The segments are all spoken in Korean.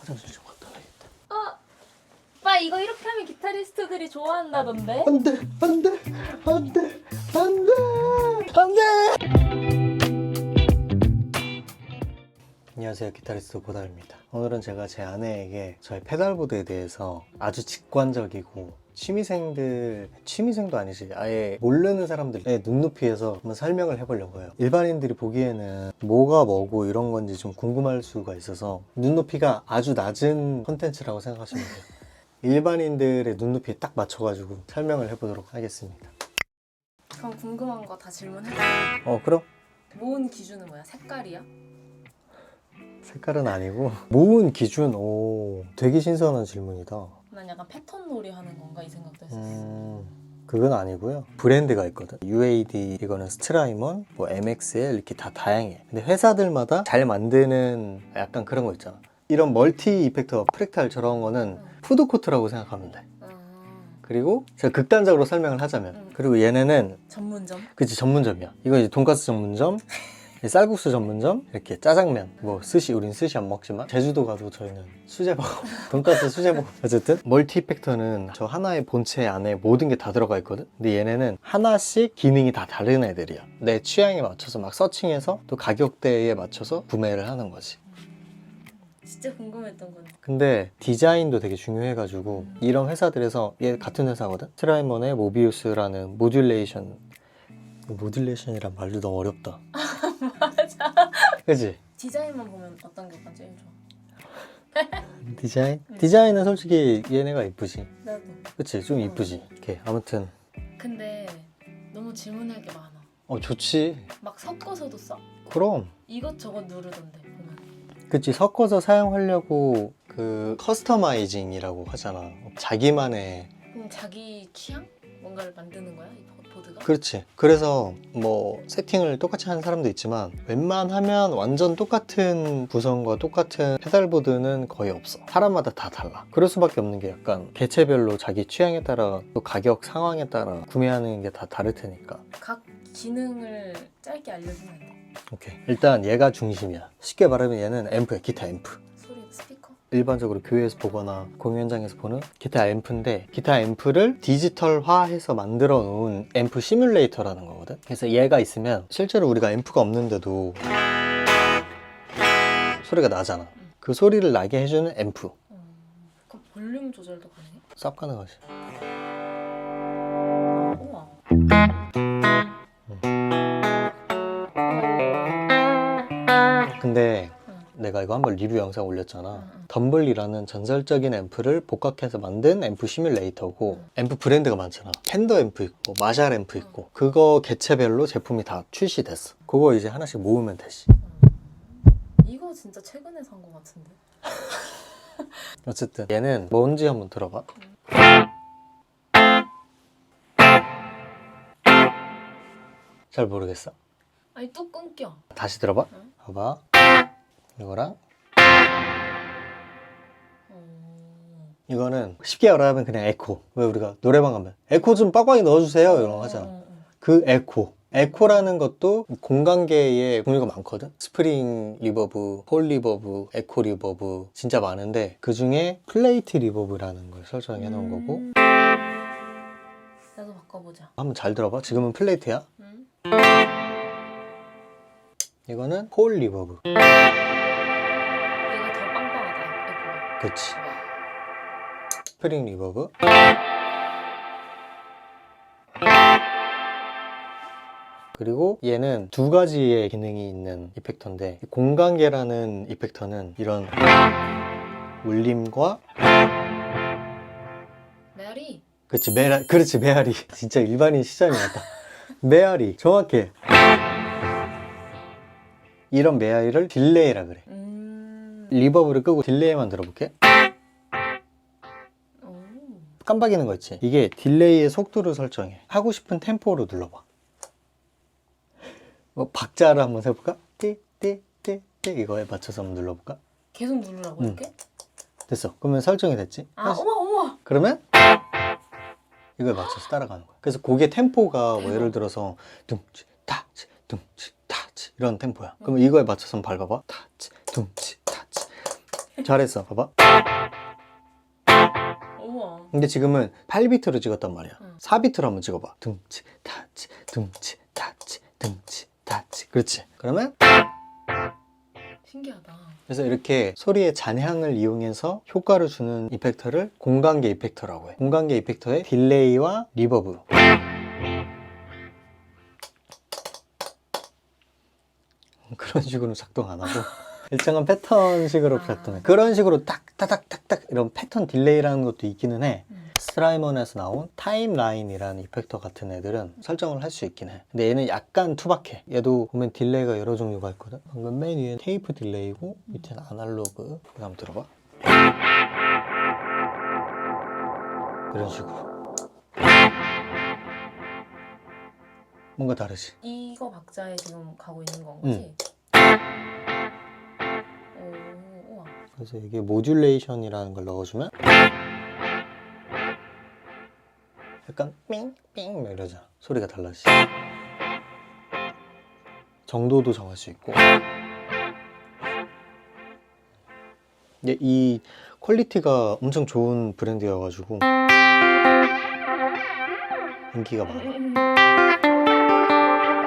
화장실 좀 갔다 와야겠다. 오빠 이거 이렇게 하면 기타리스트들이 좋아한다던데? 안돼 안돼 안돼 안돼 안돼. 안녕하세요, 기타리스트 보달입니다. 오늘은 제가 제 아내에게 저의 페달보드에 대해서 아주 직관적이고 취미생도 아니지, 아예 모르는 사람들의 눈높이에서 한번 설명을 해보려고 해요. 일반인들이 보기에는 뭐가 뭐고 이런 건지 좀 궁금할 수가 있어서 눈높이가 아주 낮은 컨텐츠라고 생각하시면 돼요. 일반인들의 눈높이에 딱 맞춰가지고 설명을 해보도록 하겠습니다. 그럼 궁금한 거 다 질문해줘. 그럼? 모은 기준은 뭐야? 색깔이야? 색깔은 아니고 모은 기준. 되게 신선한 질문이다. 난 약간 패턴 놀이 하는 건가 이 생각도 했었어. 그건 아니고요. 브랜드가 있거든. UAD, 이거는 스트라이먼, 뭐 MXL 이렇게 다 다양해. 근데 회사들마다 잘 만드는 약간 그런 거 있잖아. 이런 멀티 이펙터, 프랙탈 저런 거는 푸드코트라고 생각하면 돼. 그리고 제가 극단적으로 설명을 하자면, 그리고 얘네는 전문점? 그치, 전문점이야. 이거 이제 돈가스 전문점, 쌀국수 전문점, 이렇게 짜장면, 뭐 스시, 우린 스시 안 먹지만 제주도 가도 저희는 수제 먹어. 돈가스 수제 먹어. 어쨌든 멀티 이펙터는 저 하나의 본체 안에 모든 게 다 들어가 있거든. 근데 얘네는 하나씩 기능이 다 다른 애들이야. 내 취향에 맞춰서 막 서칭해서 또 가격대에 맞춰서 구매를 하는 거지. 진짜 궁금했던 건데. 근데 디자인도 되게 중요해가지고 이런 회사들에서, 얘 같은 회사거든. 트라이먼의 모비우스라는 모듈레이션이란 말도 너무 어렵다. 맞아. 그치? 디자인만 보면 어떤 게 오빠 제일 좋아? 디자인? 디자인은 솔직히 얘네가 이쁘지. 나도. 그치? 좀 이쁘지. 이렇게 아무튼 근데 너무 질문할 게 많아. 좋지. 막 섞어서도 써. 그럼. 이것저것 누르던데 보면. 그치, 섞어서 사용하려고 그 커스터마이징이라고 하잖아. 자기만의. 그럼 자기 취향? 뭔가를 만드는 거야? 이 보드가? 그렇지. 그래서 뭐 세팅을 똑같이 하는 사람도 있지만 웬만하면 완전 똑같은 구성과 똑같은 페달보드는 거의 없어. 사람마다 다 달라. 그럴 수밖에 없는 게 약간 개체별로 자기 취향에 따라 또 가격 상황에 따라 구매하는 게 다 다를 테니까. 각 기능을 짧게 알려주면 안 돼? 오케이. 일단 얘가 중심이야. 쉽게 말하면 얘는 앰프야. 기타 앰프. 소리, 스피커? 일반적으로 교회에서 보거나 공연장에서 보는 기타 앰프인데, 기타 앰프를 디지털화해서 만들어 놓은 앰프 시뮬레이터라는 거거든. 그래서 얘가 있으면 실제로 우리가 앰프가 없는데도 소리가 나잖아. 그 소리를 나게 해주는 앰프. 그럼 볼륨 조절도 가능해? 쌉 가능하지. 우와. 근데 내가 이거 한번 리뷰 영상 올렸잖아. 덤블리라는 전설적인 앰프를 복각해서 만든 앰프 시뮬레이터고, 앰프 브랜드가 많잖아. 팬더 앰프 있고 마샬 앰프 있고, 그거 개체별로 제품이 다 출시됐어. 그거 이제 하나씩 모으면 되지. 이거 진짜 최근에 산 거 같은데? 어쨌든 얘는 뭔지 한번 들어봐. 잘 모르겠어. 아니 또 끊겨. 다시 들어봐. 응? 봐봐. 이거랑 이거는 쉽게 말하면 그냥 에코. 왜 우리가 노래방 가면 에코 좀 빡빡이 넣어주세요 이런 거 하잖아. 그 에코라는 것도 공간계에 종류가 많거든. 스프링 리버브, 홀 리버브, 에코 리버브 진짜 많은데, 그 중에 플레이트 리버브라는 걸 설정해 놓은 거고. 나도 바꿔보자. 한번 잘 들어봐. 지금은 플레이트야. 응? 이거는 홀 리버브. 얘가 더 빵빵하다, 에코가. 그치. 스프링 리버브. 그리고 얘는 두 가지의 기능이 있는 이펙터인데, 공간계라는 이펙터는 이런 울림과, 메아리? 그렇지, 메아리. 진짜 일반인 시장이 맞다. 메아리, 정확해. 이런 메아리를 딜레이라 그래. 리버브를 끄고 딜레이만 들어볼게. 깜빡이는 거 있지? 이게 딜레이의 속도를 설정해. 하고 싶은 템포로 눌러봐. 박자를 한번 해볼까? 띠띠띠띠 이거에 맞춰서 한번 눌러볼까? 계속 누르라고 이렇게? 됐어. 그러면 설정이 됐지? 어머. 그러면 이거에 맞춰서 따라가는 거야. 그래서 곡의 템포가 뭐 예를 들어서 둥치 타치 둥치 타치 이런 템포야. 그러면 이거에 맞춰서 한번 밟아봐. 타치 둥치 타치 잘했어. 봐봐. 우와. 근데 지금은 8비트로 찍었단 말이야. 응. 4비트로 한번 찍어봐. 둥치, 타치, 둥치, 타치, 둥치, 타치. 그렇지. 그러면 신기하다. 그래서 이렇게 소리의 잔향을 이용해서 효과를 주는 이펙터를 공간계 이펙터라고 해. 공간계 이펙터의 딜레이와 리버브. 그런 식으로 작동 안 하고 일정한 패턴식으로 작동해. 그런 식으로 딱딱딱딱 이런 패턴 딜레이라는 것도 있기는 해. 스트라이먼에서 나온 타임라인이라는 이펙터 같은 애들은 설정을 할 수 있긴 해. 근데 얘는 약간 투박해. 얘도 보면 딜레이가 여러 종류가 있거든. 방금 맨 위에 테이프 딜레이고 밑에는 아날로그. 이거 한번 들어봐. 이런 식으로. 뭔가 다르지? 이거 박자에 지금 가고 있는 건 거지? 오, 우와. 그래서 이게 모듈레이션이라는 걸 넣어주면 약간 삥삥 막 이러잖아. 소리가 달라지지. 정도도 정할 수 있고. 근데 이 퀄리티가 엄청 좋은 브랜드여가지고 인기가 많아.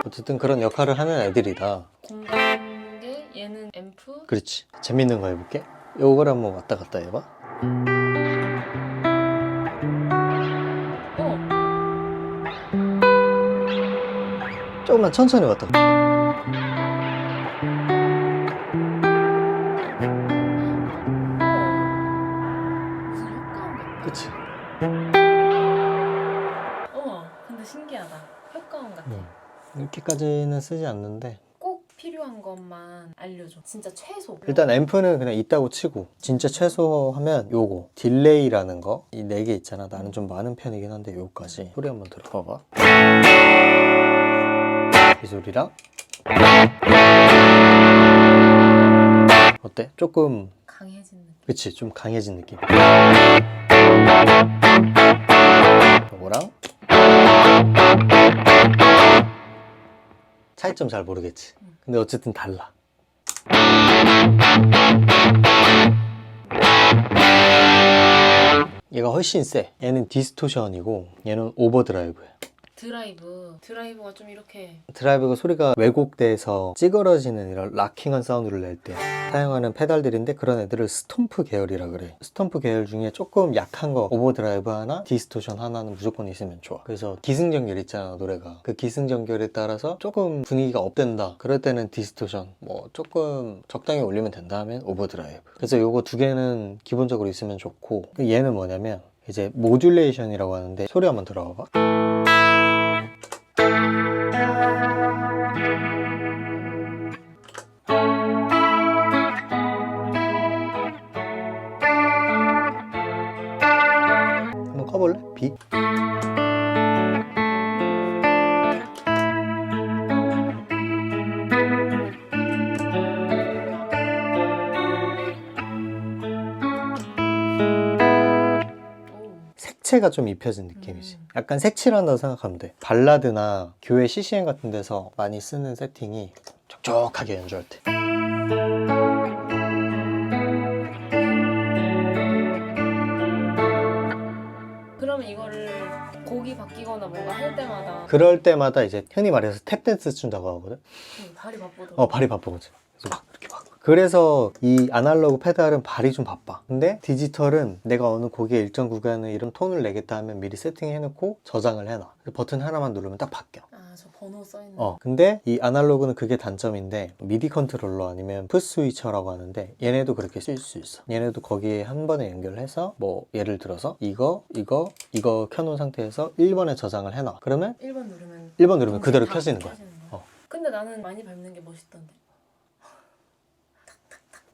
어쨌든 그런 역할을 하는 애들이다. 공간계, 얘는 앰프. 그렇지. 재밌는 거 해볼게. 요걸 한번 왔다 갔다 해봐. 어. 조금만 천천히 왔다 갔다. 무슨 효과음 같아. 그치? 우와, 근데 신기하다. 효과음 같아. 이렇게까지는 쓰지 않는데 꼭 필요한 것만 알려줘. 진짜 최소. 일단 앰프는 그냥 있다고 치고 진짜 최소하면 요거 딜레이라는 거 이 4개 있잖아. 나는 좀 많은 편이긴 한데 요거까지 소리 한번 들어봐봐. 이 소리랑 어때? 조금 강해진 느낌. 그치? 좀 강해진 느낌. 요거랑 차이점 잘 모르겠지. 근데 어쨌든 달라. 얘가 훨씬 세. 얘는 디스토션이고 얘는 오버드라이브야. 드라이브가 좀 이렇게. 드라이브가 소리가 왜곡돼서 찌그러지는 이런 락킹한 사운드를 낼 때 사용하는 페달들인데 그런 애들을 스톰프 계열이라 그래. 스톰프 계열 중에 조금 약한 거 오버드라이브 하나, 디스토션 하나는 무조건 있으면 좋아. 그래서 기승전결 있잖아 노래가. 그 기승전결에 따라서 조금 분위기가 업된다. 그럴 때는 디스토션, 뭐 조금 적당히 올리면 된다 하면 오버드라이브. 그래서 요거 두 개는 기본적으로 있으면 좋고 얘는 뭐냐면 이제 모듈레이션이라고 하는데 소리 한번 들어봐봐. 한번 꺼볼래? 비? 색채가 좀 입혀진 느낌이지. 약간 색칠한다고 생각하면 돼. 발라드나 교회 CCM 같은 데서 많이 쓰는 세팅이 촉촉하게 연주할 때. 그러면 이거를 곡이 바뀌거나 뭔가 할 때마다 그럴 때마다 이제 흔히 말해서 탭댄스 춘다고 하거든. 발이 바쁘더라고. 발이 바쁘거든. 그래서 막 이렇게 막. 그래서 이 아날로그 페달은 발이 좀 바빠. 근데 디지털은 내가 어느 곡의 일정 구간에 이런 톤을 내겠다 하면 미리 세팅해놓고 저장을 해놔. 버튼 하나만 누르면 딱 바뀌어. 아, 저 번호 써있는. 근데 이 아날로그는 그게 단점인데 미디 컨트롤러 아니면 푸스 스위처라고 하는데 얘네도 그렇게 쓸 수 있어. 얘네도 거기에 한 번에 연결해서 뭐 예를 들어서 이거 켜놓은 상태에서 1번에 저장을 해놔. 그러면 1번 누르면 그대로 다 켜지는 거야. 근데 나는 많이 밟는 게 멋있던데.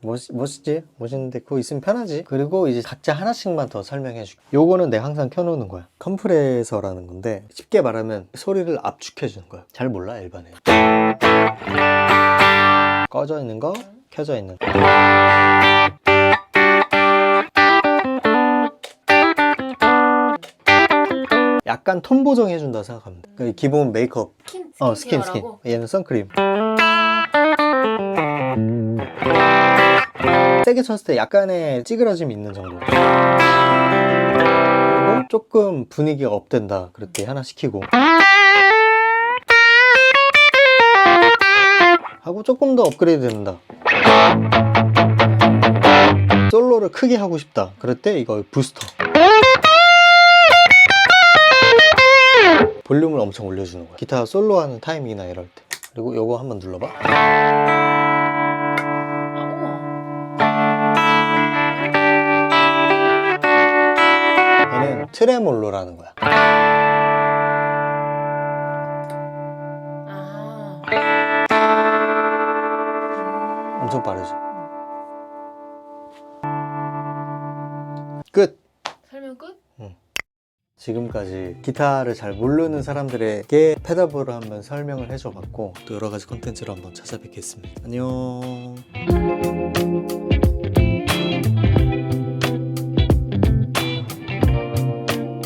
멋있지? 멋있는데 그거 있으면 편하지. 그리고 이제 각자 하나씩만 더 설명해 줄게. 요거는 내가 항상 켜놓는 거야. 컴프레서라는 건데 쉽게 말하면 소리를 압축해 주는 거야. 잘 몰라 일반에. 꺼져 있는 거, 켜져 있는 거. 약간 톤 보정해 준다 생각하면 돼. 그 기본 메이크업. 스킨. 얘는 선크림. 세게 쳤을 때 약간의 찌그러짐이 있는 정도. 그리고 조금 분위기가 업된다 그럴 때 하나 시키고 하고 조금 더 업그레이드 된다. 솔로를 크게 하고 싶다 그럴 때 이거 부스터 볼륨을 엄청 올려주는 거야. 기타 솔로 하는 타이밍이나 이럴 때. 그리고 요거 한번 눌러봐. 얘는 트레몰로라는 거야. 엄청 빠르지? 끝! 설명 끝? 지금까지 기타를 잘 모르는 사람들에게 페달볼을 한번 설명을 해줘 봤고 또 여러 가지 콘텐츠로 한번 찾아뵙겠습니다. 안녕.